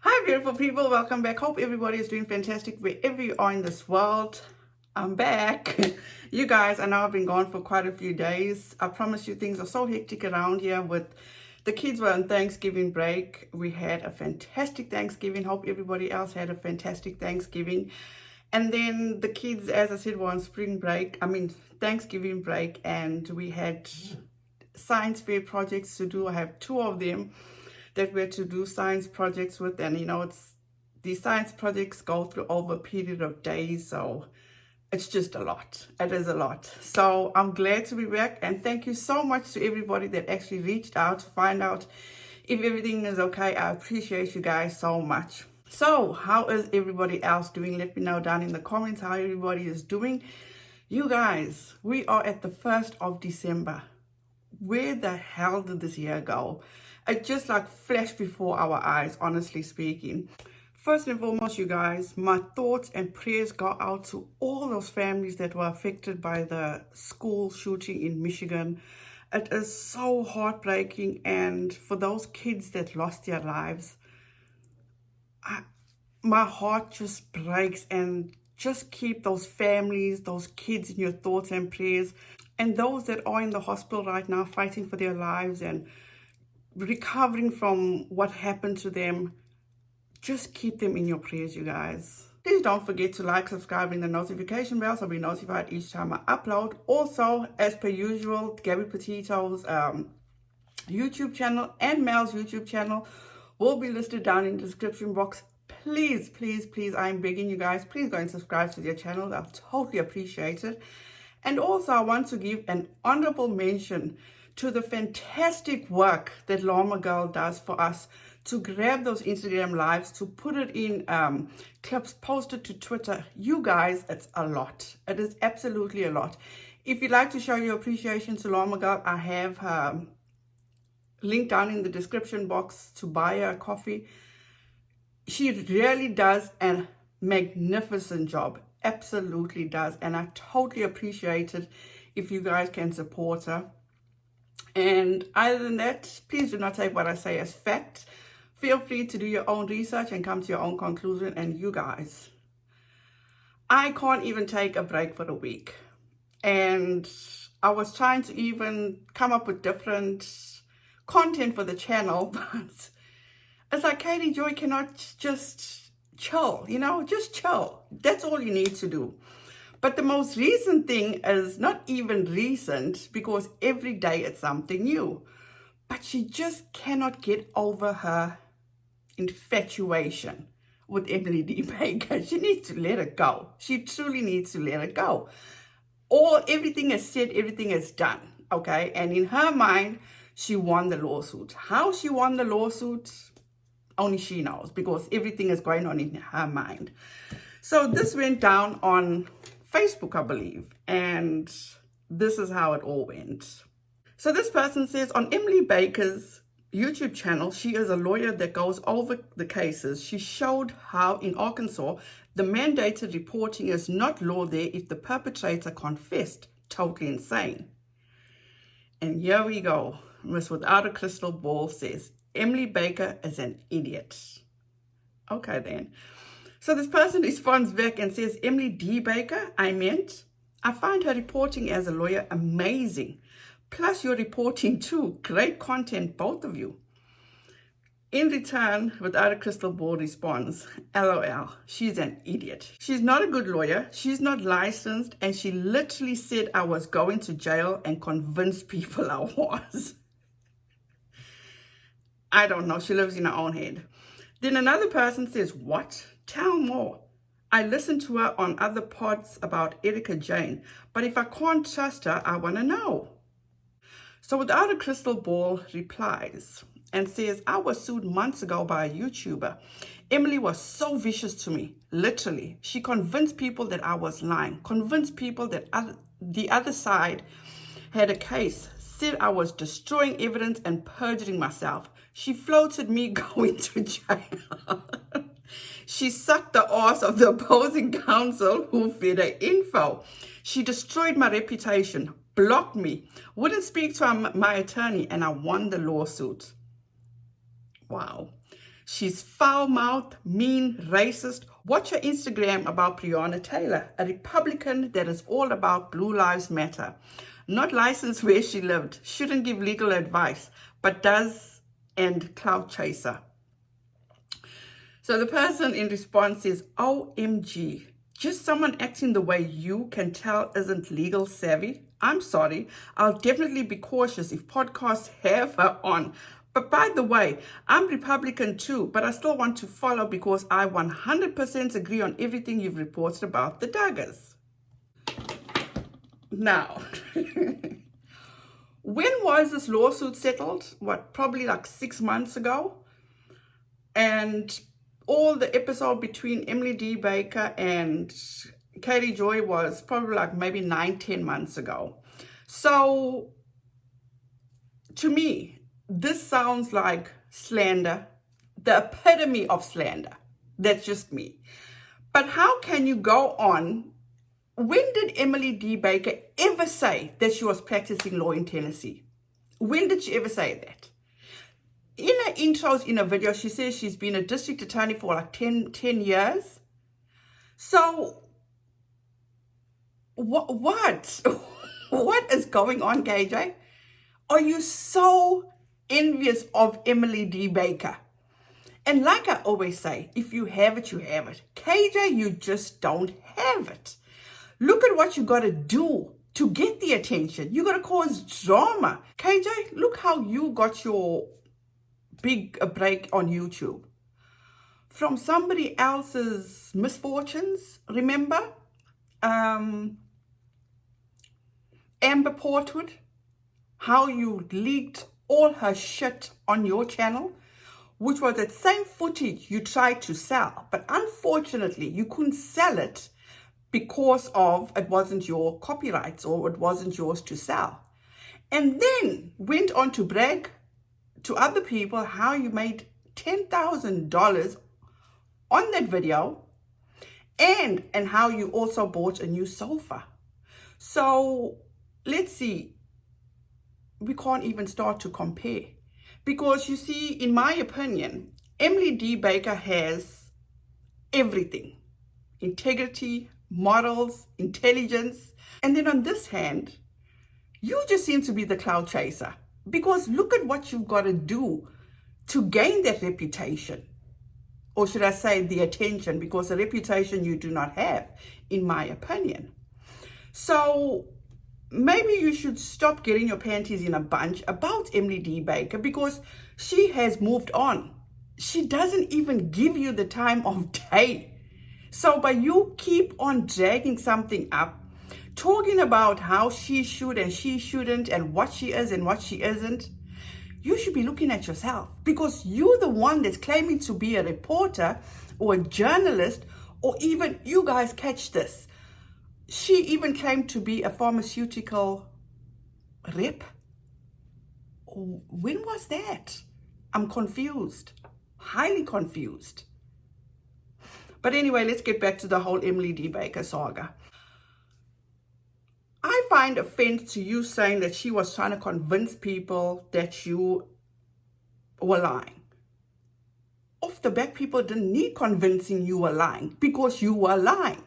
Hi beautiful people, welcome back. Hope everybody is doing fantastic wherever you are in this world. I'm back. You guys, I know I've been gone for quite a few days. I promise you things are so hectic around here. With the kids were on Thanksgiving break. We had a fantastic Thanksgiving. Hope everybody else had a fantastic Thanksgiving. And then the kids, as I said, were on Thanksgiving break, and we had science fair projects to do. I have two of them that we're to do science projects with, and these science projects go through over a period of days, so it's just a lot. It is a lot. So I'm glad to be back, and thank you so much to everybody that actually reached out to find out if everything is okay. I appreciate you guys so much. So how is everybody else doing? Let me know down in the comments how everybody is doing. You guys, we are at the 1st of December. Where the hell did this year go? It just like flashed before our eyes, honestly speaking. First and foremost, you guys, my thoughts and prayers go out to all those families that were affected by the school shooting in Michigan. It is so heartbreaking, and for those kids that lost their lives, my heart just breaks. And just keep those families, those kids in your thoughts and prayers. And those that are in the hospital right now fighting for their lives and recovering from what happened to them, just keep them in your prayers, you guys. Please don't forget to like, subscribe, and the notification bell so be notified each time I upload. Also, as per usual, Gabby Petito's YouTube channel and Mel's YouTube channel will be listed down in the description box. Please, please, please, I'm begging you guys, please go and subscribe to their channels. I'll totally appreciate it. And also, I want to give an honorable mention to the fantastic work that Llama Girl does for us to grab those Instagram lives, to put it in clips, post it to Twitter. You guys, it's a lot. It is absolutely a lot. If you'd like to show your appreciation to Llama Girl, I have her link down in the description box to buy her a coffee. She really does a magnificent job. Absolutely does. And I totally appreciate it if you guys can support her. And other than that, please do not take what I say as fact. Feel free to do your own research and come to your own conclusion. And you guys, I can't even take a break for a week. And I was trying to even come up with different content for the channel, but it's like Katie Joy cannot just chill, just chill. That's all you need to do. But the most recent thing is not even recent, because every day it's something new. But she just cannot get over her infatuation with Emily D. Baker. She needs to let it go. She truly needs to let it go. Everything is said, everything is done, okay? And in her mind, she won the lawsuit. How she won the lawsuit, only she knows, because everything is going on in her mind. So this went down on Facebook, I believe, and this is how it all went. So this person says, on Emily Baker's YouTube channel, she is a lawyer that goes over the cases. She showed how in Arkansas, the mandated reporting is not law there if the perpetrator confessed. Totally insane. And here we go. Miss Without a Crystal Ball says, Emily Baker is an idiot. Okay then. So this person responds back and says, Emily D. Baker, I find her reporting as a lawyer amazing. Plus your reporting too. Great content, both of you. In return, Without a Crystal Ball responds, LOL, she's an idiot. She's not a good lawyer. She's not licensed. And she literally said I was going to jail and convinced people I was. I don't know. She lives in her own head. Then another person says, what? Tell more. I listen to her on other pods about Erica Jane, but if I can't trust her, I want to know. So Without a Crystal Ball replies and says, I was sued months ago by a YouTuber. Emily was so vicious to me, literally. She convinced people that I was lying, convinced people that the other side had a case, said I was destroying evidence and perjuring myself. She floated me going to jail. She sucked the ass of the opposing counsel who fed her info. She destroyed my reputation, blocked me, wouldn't speak to my attorney, and I won the lawsuit. Wow. She's foul-mouthed, mean, racist. Watch her Instagram about Breonna Taylor, a Republican that is all about Blue Lives Matter. Not licensed where she lived, shouldn't give legal advice, but does, and clout chaser. So the person in response says, OMG, just someone acting the way you can tell isn't legal savvy. I'm sorry, I'll definitely be cautious if podcasts have her on. But by the way, I'm Republican too, but I still want to follow because I 100% agree on everything you've reported about the daggers. Now, when was this lawsuit settled? What, probably like 6 months ago? And all the episode between Emily D. Baker and Katie Joy was probably like maybe 9-10 months ago. So to me, this sounds like slander, the epitome of slander. That's just me. But how can you go on? When did Emily D. Baker ever say that she was practicing law in Tennessee? When did she ever say that? In her intros in a video, she says she's been a district attorney for like 10 years. So what? What is going on, KJ? Are you so envious of Emily D. Baker? And like I always say, if you have it, you have it. KJ, you just don't have it. Look at what you got to do to get the attention. You got to cause drama. KJ, look how you got your big break on YouTube. From somebody else's misfortunes, remember? Amber Portwood, how you leaked all her shit on your channel, which was that same footage you tried to sell, but unfortunately you couldn't sell it because of it wasn't your copyrights or it wasn't yours to sell. And then went on to brag to other people how you made $10,000 on that video and how you also bought a new sofa. So let's see, we can't even start to compare because you see, in my opinion, Emily D. Baker has everything: integrity, morals, intelligence. And then on this hand, you just seem to be the cloud chaser because look at what you've got to do to gain that reputation. Or should I say the attention, because a reputation you do not have, in my opinion. So maybe you should stop getting your panties in a bunch about Emily D. Baker because she has moved on. She doesn't even give you the time of day. So by you keep on dragging something up, talking about how she should and she shouldn't and what she is and what she isn't, you should be looking at yourself because you're the one that's claiming to be a reporter or a journalist, or even, you guys catch this, she even claimed to be a pharmaceutical rep. When was that? I'm confused, highly confused. But anyway, let's get back to the whole Emily D. Baker saga. I find offense to you saying that she was trying to convince people that you were lying. Off the back, people didn't need convincing you were lying because you were lying,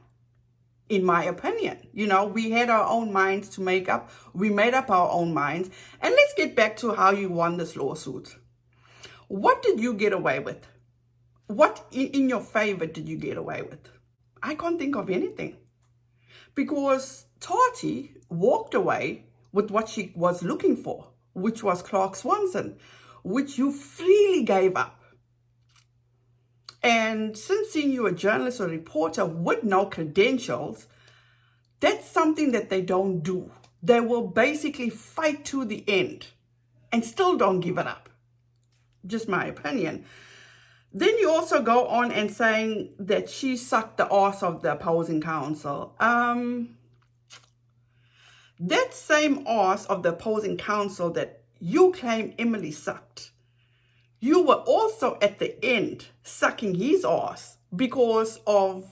in my opinion. You know, we had our own minds to make up. We made up our own minds. And let's get back to how you won this lawsuit. What did you get away with? What in your favor did you get away with? I can't think of anything. Because Tati walked away with what she was looking for, which was Clark Swanson, which you freely gave up. And since seeing you a journalist or reporter with no credentials, that's something that they don't do. They will basically fight to the end and still don't give it up. Just my opinion. Then you also go on and saying that she sucked the ass of the opposing counsel. That same ass of the opposing counsel that you claim Emily sucked, you were also at the end sucking his ass because of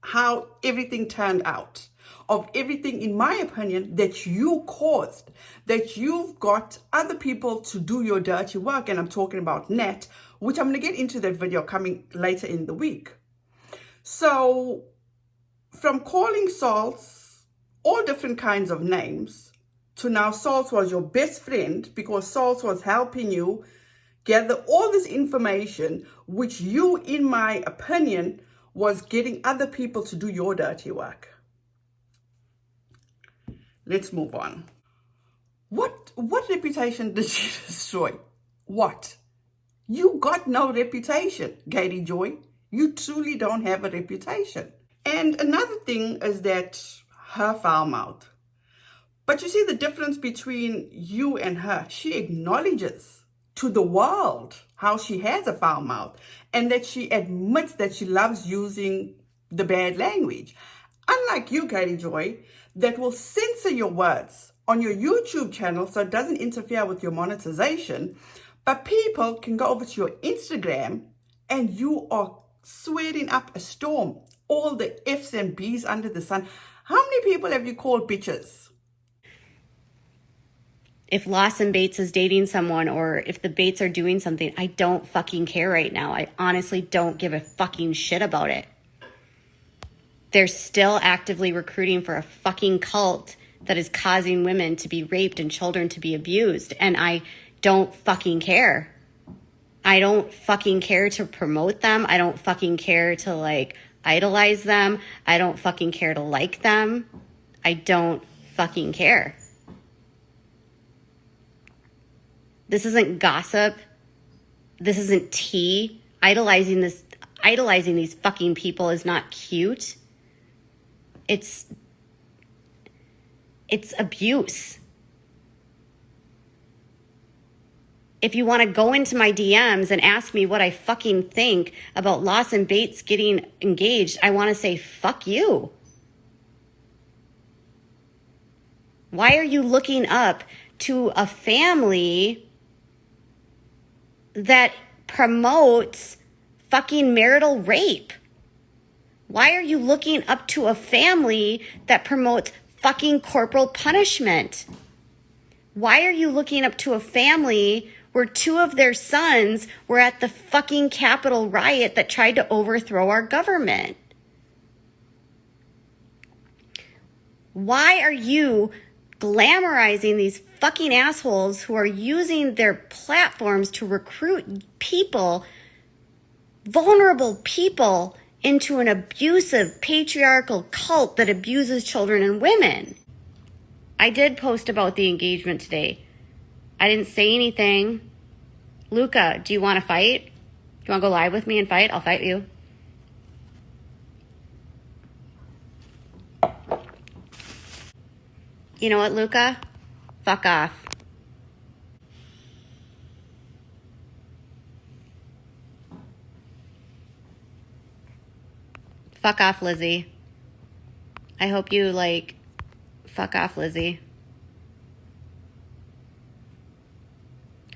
how everything turned out, of everything, in my opinion, that you caused, that you've got other people to do your dirty work. And I'm talking about Nat, which I'm going to get into that video coming later in the week. So from calling Salts all different kinds of names to now Salts was your best friend because Salts was helping you gather all this information, which you, in my opinion, was getting other people to do your dirty work. Let's move on. What reputation did she destroy? What? You got no reputation, Katie Joy. You truly don't have a reputation. And another thing is that her foul mouth. But you see the difference between you and her. She acknowledges to the world how she has a foul mouth and that she admits that she loves using the bad language. Unlike you, Katie Joy, that will censor your words on your YouTube channel so it doesn't interfere with your monetization, but people can go over to your Instagram and you are swearing up a storm, all the F's and B's under the sun. How many people have you called bitches? If Lawson Bates is dating someone or if the Bates are doing something, I don't fucking care right now. I honestly don't give a fucking shit about it. They're still actively recruiting for a fucking cult that is causing women to be raped and children to be abused. And I don't fucking care. I don't fucking care to promote them. I don't fucking care to like idolize them. I don't fucking care to like them. I don't fucking care. This isn't gossip. This isn't tea. Idolizing these fucking people is not cute. It's abuse. If you want to go into my DMs and ask me what I fucking think about Lawson Bates getting engaged, I want to say, fuck you. Why are you looking up to a family that promotes fucking marital rape? Why are you looking up to a family that promotes fucking corporal punishment? Why are you looking up to a family where two of their sons were at the fucking Capitol riot that tried to overthrow our government? Why are you glamorizing these fucking assholes who are using their platforms to recruit people, vulnerable people, into an abusive patriarchal cult that abuses children and women? I did post about the engagement today. I didn't say anything. Luca, do you want to fight? Do you want to go live with me and fight? I'll fight you. You know what, Luca? Fuck off. Fuck off, Lizzie. I hope you fuck off, Lizzie.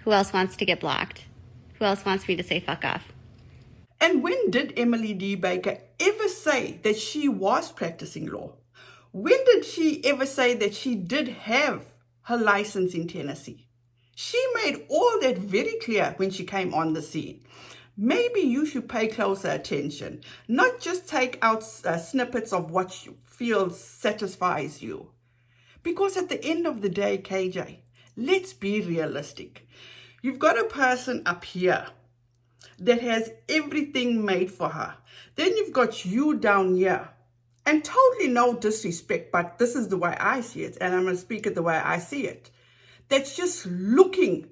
Who else wants to get blocked? Who else wants me to say fuck off? And when did Emily D. Baker ever say that she was practicing law? When did she ever say that she did have her license in Tennessee? She made all that very clear when she came on the scene. Maybe you should pay closer attention, not just take out snippets of what you feel satisfies you. Because at the end of the day, KJ, let's be realistic. You've got a person up here that has everything made for her. Then you've got you down here. And totally no disrespect, but this is the way I see it, and I'm going to speak it the way I see it. That's just looking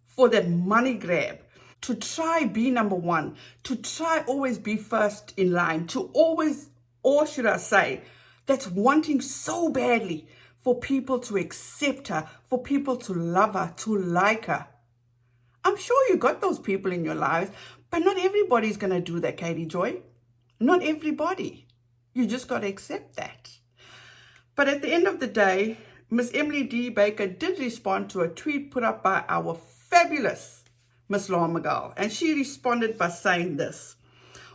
for that money grab, to try be number one, to try always be first in line, to always, or should I say, that's wanting so badly for people to accept her, for people to love her, to like her. I'm sure you got those people in your lives, but not everybody's going to do that, Katie Joy. Not everybody. You just got to accept that. But at the end of the day, Miss Emily D. Baker did respond to a tweet put up by our fabulous Miss Laura McGill. And she responded by saying this: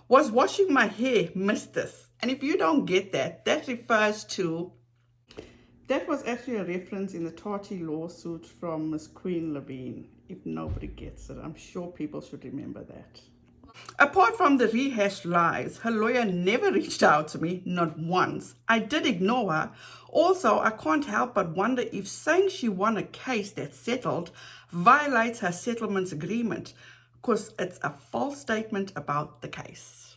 was washing my hair, missed this. And if you don't get that, that refers to That was actually a reference in the Tati lawsuit from Miss Queen Levine. If nobody gets it, I'm sure people should remember that. Apart from the rehashed lies, her lawyer never reached out to me, not once. I did ignore her. Also, I can't help but wonder if saying she won a case that's settled violates her settlement agreement, because it's a false statement about the case.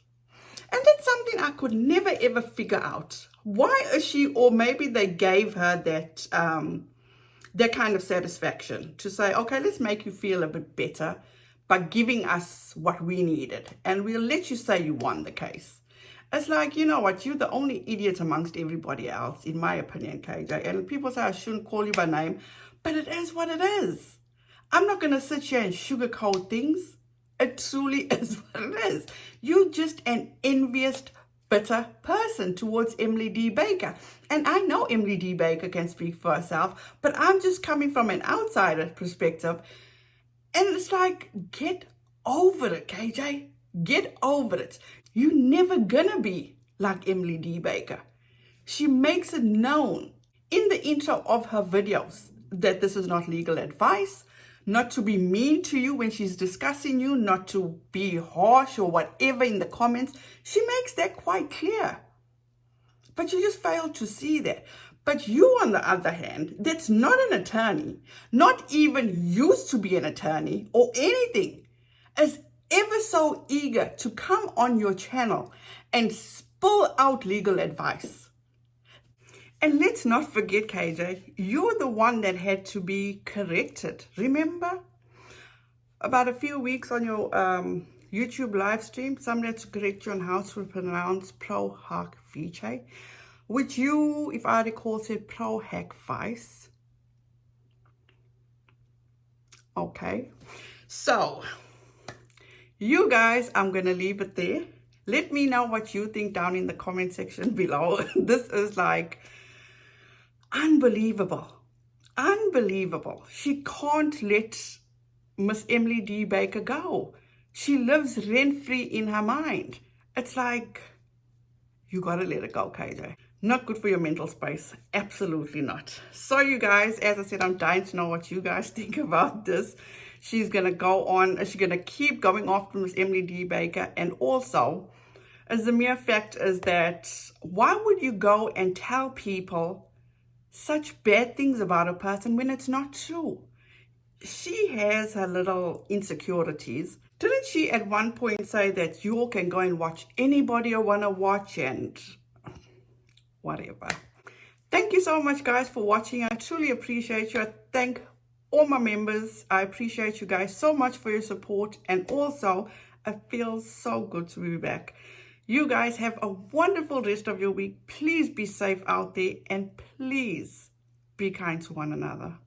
And that's something I could never ever figure out. Why is she, or maybe they gave her that kind of satisfaction to say, okay, let's make you feel a bit better by giving us what we needed, and we'll let you say you won the case. It's like, you know what, you're the only idiot amongst everybody else, in my opinion, KJ. And people say I shouldn't call you by name, but it is what it is. I'm not going to sit here and sugarcoat things. It truly is what it is. You're just an envious, bitter person towards Emily D. Baker. And I know Emily D. Baker can speak for herself, but I'm just coming from an outsider perspective. And it's like, get over it, KJ. Get over it. You're never gonna be like Emily D. Baker. She makes it known in the intro of her videos that this is not legal advice, not to be mean to you when she's discussing you, not to be harsh or whatever in the comments. She makes that quite clear. But you just fail to see that. But you, on the other hand, that's not an attorney, not even used to be an attorney or anything, is ever so eager to come on your channel and spill out legal advice. And let's not forget, KJ, you're the one that had to be corrected. Remember? About a few weeks on your YouTube live stream, somebody had to correct you on how to pronounce pro-hack vice, which you, if I recall, said pro-hack vice. Okay. So, you guys, I'm going to leave it there. Let me know what you think down in the comment section below. This is like unbelievable. Unbelievable. She can't let Miss Emily D. Baker go. She lives rent-free in her mind. It's like, you gotta let it go, KJ. Not good for your mental space. Absolutely not. So you guys, as I said, I'm dying to know what you guys think about this. She's gonna go on, she's gonna keep going after Miss Emily D. Baker. And also, as the mere fact is that, why would you go and tell people such bad things about a person when it's not true? She has her little insecurities. Didn't she at one point say that you all can go and watch anybody you want to watch and whatever? Thank you so much, guys, for watching. I truly appreciate you. I thank all my members. I appreciate you guys so much for your support. And also, it feels so good to be back. You guys have a wonderful rest of your week. Please be safe out there, and please be kind to one another.